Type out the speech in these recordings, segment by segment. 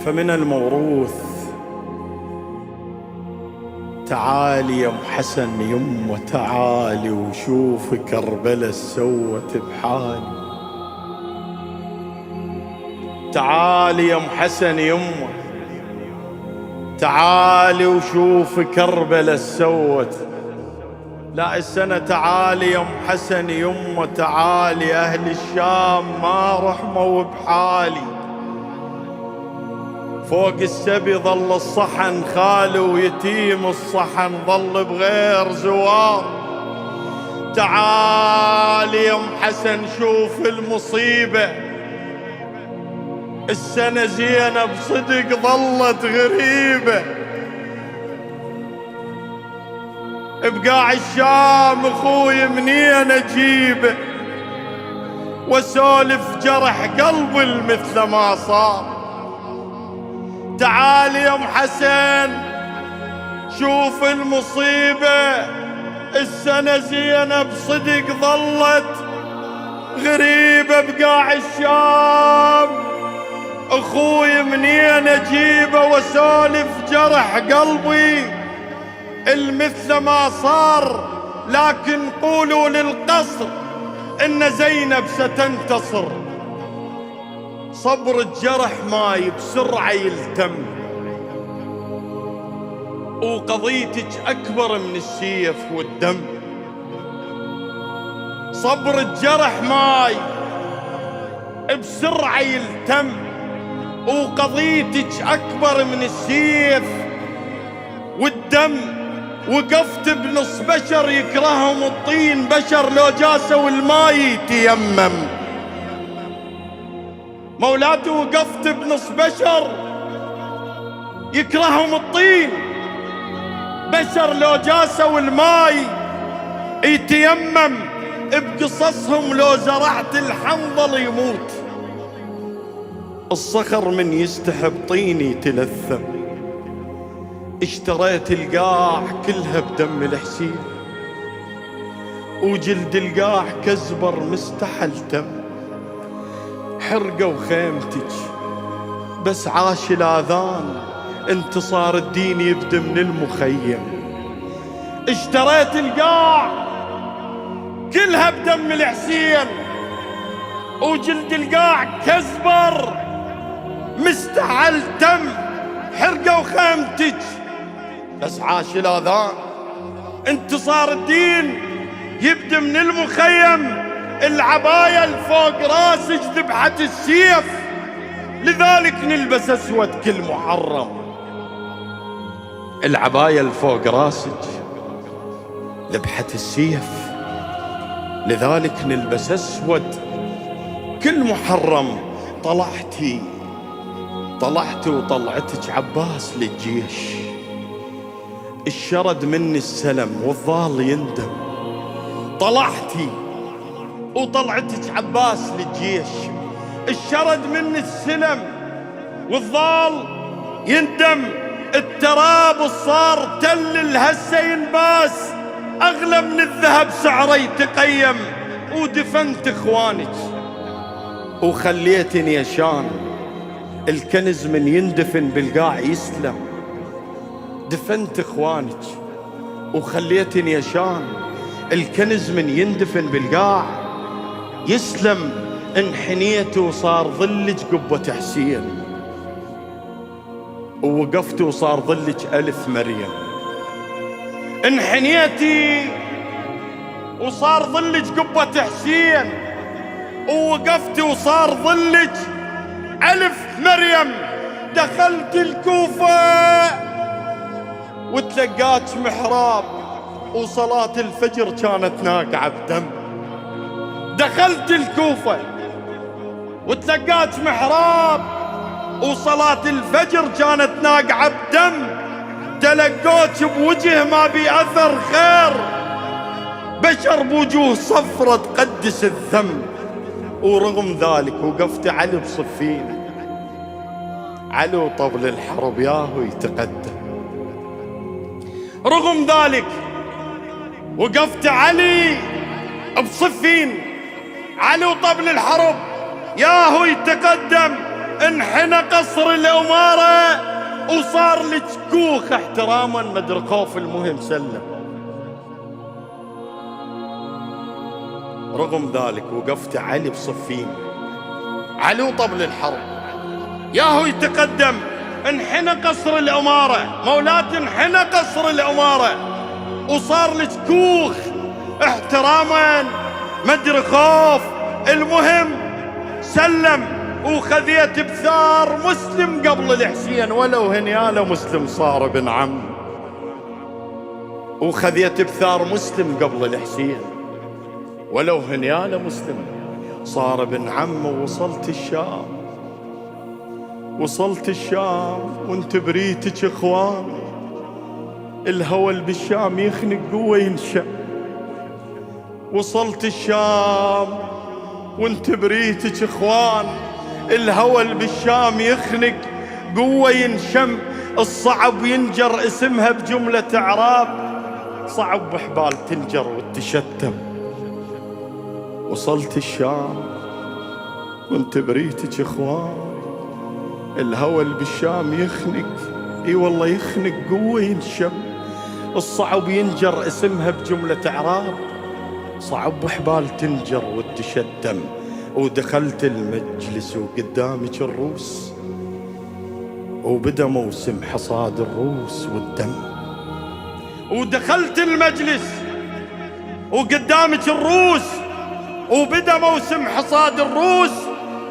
فمن الموروث تعالي يا ام حسن يمه تعالي وشوف كربلة سوت بحالي. تعالي يا ام حسن يمه تعالي وشوف كربلة سوت. لا السنة تعالي يا ام حسن يمه تعالي، اهل الشام ما رحموا بحالي. فوق السبي ظل الصحن خالي ويتيم الصحن ظل بغير زوار. تعالي يا ام حسن شوف المصيبة، السنة زينب صدق ظلت غريبة. بقاع الشام اخوي منين اجيبه واسولف جرح قلبي مثل ما صار. تعالي يا ام حسن شوف المصيبة، السنة زينب صدق ظلت غريبة. بقاع الشام اخوي منين اجيبه واسولف جرح قلبي المثل ما صار. لكن قولوا للقصر ان زينب ستنتصر. صبر الجرح ماي بسرعة يلتم، وقضيتك أكبر من السيف والدم. صبر الجرح ماي بسرعة يلتم، وقضيتك أكبر من السيف والدم. وقفت بنص بشر يكرههم الطين بشر، لو جاسوا الماي يتيمم. مولاتي وقفت بنص بشر يكرههم الطين بشر، لو جاسوا الماي يتيمم. بقصصهم لو زرعت الحنظل يموت، الصخر من يستحب طيني يتلثم. اشتريت القاع كلها بدم الحسين، وجلد القاع كزبر مستحلتم. حرقوا خيمتك بس عاش الآذان، انتصار الدين يبدأ من المخيم. اشتريت القاع كلها بدم الحسين، وجلد القاع كزبر مستحلتم. حرقوا خيمتك بس عاش الآذان، انتصار الدين يبدأ من المخيم. العباية الفوق راسك ذبحة السيف، لذلك نلبس اسود كل محرم. العباية الفوق راسك ذبحة السيف، لذلك نلبس اسود كل محرم. طلعتي وطلعتك عباس للجيش، الشرد مني السلم والظال يندم. طلعتي وطلعتك عباس للجيش، الشرد مني السلم والظال يندم. التراب صار تل الهسه ينباس، اغلى من الذهب سعره يتقيم. ودفنت اخوانك وخليتني يشان، الكنز من يندفن بالقاع يسلم. دفنت اخوانك وخليتني يشان، الكنز من يندفن بالقاع يسلم. انحنيت وصار ظلك قبة حسين، ووقفت وصار ظلك ألف مريم. انحنيتي وصار ظلك قبة حسين، ووقفت وصار ظلك ألف مريم. دخلت الكوفة وتلقات محراب، وصلاة الفجر كانت ناقعة بدم. دخلت الكوفة وتلقات محراب، وصلاة الفجر كانت ناقعة بدم. تلقوك بوجه ما بأثر خير، بشر بوجوه صفرة تقدس الذنب. ورغم ذلك وقفت علي بصفين، علي وطبل الحرب ياهو يتقدم. رغم ذلك وقفت علي بصفين، علي وطبل الحرب ياهو يتقدم. انحنى قصر الأمارة وصار لك كوخ احتراما مدري خوف، المهم سلم. رغم ذلك وقفت علي بصفين، علي وطبل الحرب ياهو يتقدم. انحنى قصر الأمارة مولاة، انحنى قصر الأمارة وصار لك كوخ احتراما مدري خوف، المهم سلم. وخذيت بثار مسلم قبل الحسين، ولو هنياله مسلم صار ابن عم. وخذيت بثار مسلم قبل الحسين، ولو هنياله مسلم صار ابن عم. ووصلت الشام، وصلت الشام وانت بريتك اخوان، الهوى اللي بالشام يخنق قوة ينشم. وصلت الشام وانت بريتك اخوان، الهوى اللي بالشام يخنق قوة ينشم. الصعب ينجر اسمها بجملة اعراب، صعب بحبال تنجر وتشتم. وصلت الشام وانت بريتك اخوان، الهوى اللي بالشام يخنق، اي والله يخنق قوة ينشم. الصعب ينجر اسمها بجملة اعراب، صعب بحبال تنجر وتشتم. ودخلت المجلس وقدامك الروس، وبدأ موسم حصاد الروس والدم. ودخلت المجلس وقدامك الروس، وبدأ موسم حصاد الروس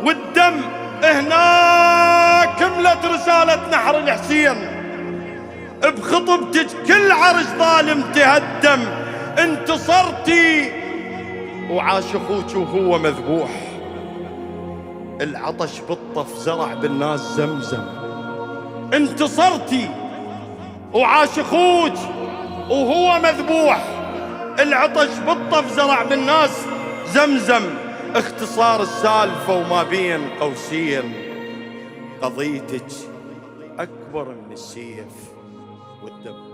والدم. هناك كملت رسالة نحر الحسين، بخطبتك كل عرش ظالم تهدم. انتصرتي وعاش اخوك وهو مذبوح، العطش بالطف زرع بالناس زمزم. انتصرتي وعاش اخوك وهو مذبوح، العطش بالطف زرع بالناس زمزم. اختصار السالفة وما بين قوسين، قضيتك أكبر من السيف والدم.